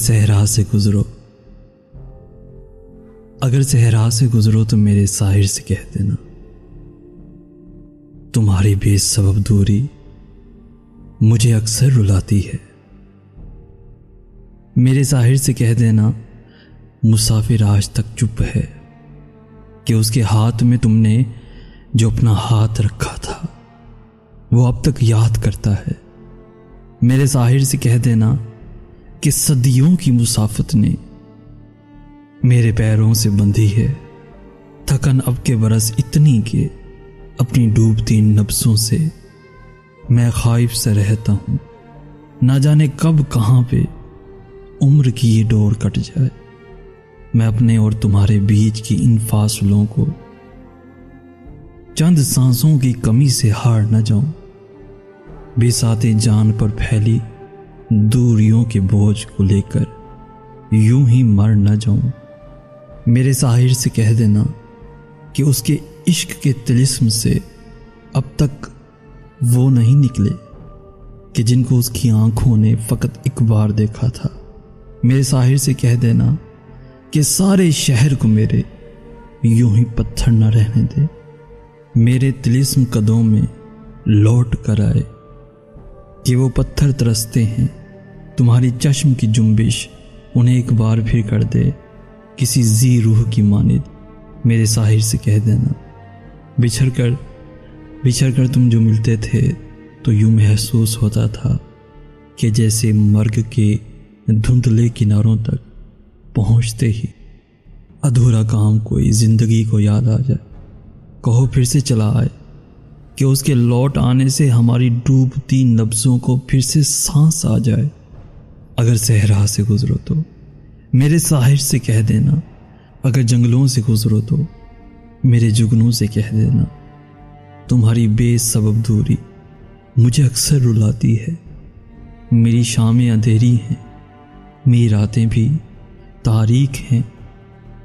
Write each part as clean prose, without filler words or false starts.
صحرا سے گزرو، اگر صحرا سے گزرو تو میرے ساحر سے کہہ دینا، تمہاری بے سبب دوری مجھے اکثر رلاتی ہے۔ میرے ساحر سے کہہ دینا، مسافر آج تک چپ ہے کہ اس کے ہاتھ میں تم نے جو اپنا ہاتھ رکھا تھا وہ اب تک یاد کرتا ہے۔ میرے ساحر سے کہہ دینا کہ صدیوں کی مسافت نے میرے پیروں سے بندھی ہے، تھکن اب کے برس اتنی کہ اپنی ڈوبتی نبضوں سے میں خائف سے رہتا ہوں، نہ جانے کب کہاں پہ عمر کی یہ ڈور کٹ جائے، میں اپنے اور تمہارے بیچ کی ان فاصلوں کو چند سانسوں کی کمی سے ہار نہ جاؤں، بساط جان پر پھیلی دوریوں کے بوجھ کو لے کر یوں ہی مر نہ جاؤں۔ میرے ساحر سے کہہ دینا کہ اس کے عشق کے طلسم سے اب تک وہ نہیں نکلے کہ جن کو اس کی آنکھوں نے فقط ایک بار دیکھا تھا۔ میرے ساحر سے کہہ دینا کہ سارے شہر کو میرے یوں ہی پتھر نہ رہنے دے، میرے طلسم قدوں میں لوٹ کر آئے کہ وہ پتھر ترستے ہیں، تمہاری چشم کی جنبش انہیں ایک بار پھر کر دے کسی ذی روح کی مانند۔ میرے ساحر سے کہہ دینا، بچھڑ کر تم جو ملتے تھے تو یوں محسوس ہوتا تھا کہ جیسے مرگ کے دھندلے کناروں تک پہنچتے ہی ادھورا کام کوئی زندگی کو یاد آ جائے، کہو پھر سے چلا آئے کہ اس کے لوٹ آنے سے ہماری ڈوبتی نبضوں کو پھر سے سانس آ جائے۔ اگر صحرا سے گزرو تو میرے ساحر سے کہہ دینا، اگر جنگلوں سے گزرو تو میرے جگنوں سے کہہ دینا، تمہاری بے سبب دوری مجھے اکثر رلاتی ہے۔ میری شامیں اندھیری ہیں، میری راتیں بھی تاریک ہیں،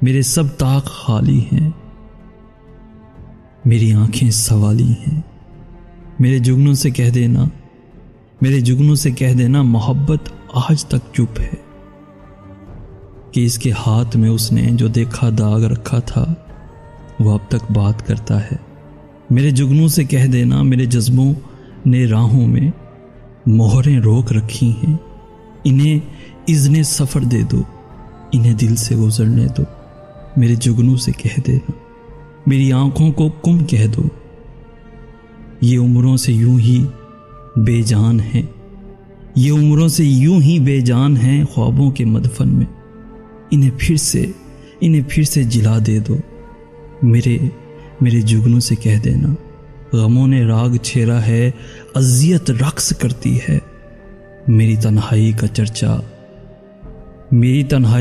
میرے سب طاق خالی ہیں، میری آنکھیں سوالی ہیں۔ میرے جگنوں سے کہہ دینا محبت آج تک چپ ہے کہ اس کے ہاتھ میں اس نے جو دیکھا داغ رکھا تھا وہ اب تک بات کرتا ہے۔ میرے جگنوں سے کہہ دینا میرے جذبوں نے راہوں میں مہریں روک رکھی ہیں، انہیں اذن سفر دے دو، انہیں دل سے گزرنے دو۔ میرے جگنوں سے کہہ دینا، میری آنکھوں کو کم کہہ دو، یہ عمروں سے یوں ہی بے جان ہیں، یہ عمروں سے یوں ہی بے جان ہیں خوابوں کے مدفن میں، انہیں پھر سے جلا دے دو۔ میرے جگنوں سے کہہ دینا، غموں نے راگ چھیڑا ہے، اذیت رقص کرتی ہے، میری تنہائی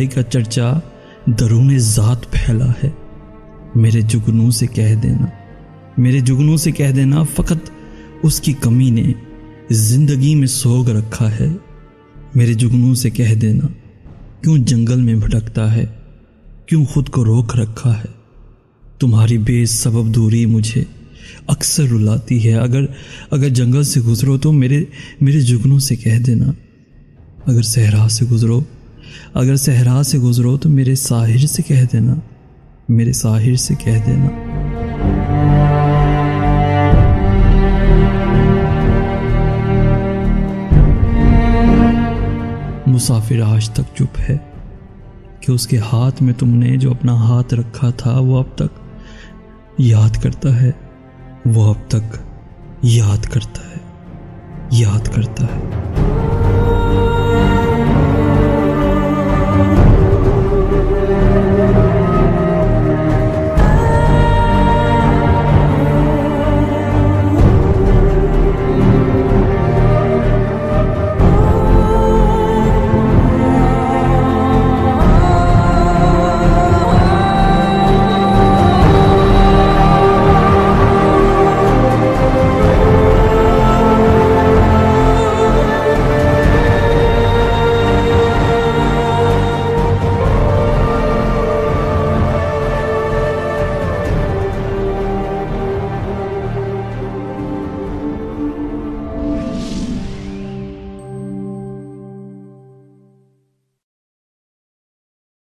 کا چرچا درون ذات پھیلا ہے۔ میرے جگنوں سے کہہ دینا فقط اس کی کمی نے زندگی میں سوگ رکھا ہے۔ میرے جگنوں سے کہہ دینا کیوں جنگل میں بھٹکتا ہے، کیوں خود کو روک رکھا ہے، تمہاری بے سبب دوری مجھے اکثر رلاتی ہے۔ اگر جنگل سے گزرو تو میرے جگنوں سے کہہ دینا، اگر صحرا سے گزرو تو میرے ساحر سے کہہ دینا، میرے ساحر سے کہہ دینا۔ مسافر آج تک چپ ہے کہ اس کے ہاتھ میں تم نے جو اپنا ہاتھ رکھا تھا وہ اب تک یاد کرتا ہے،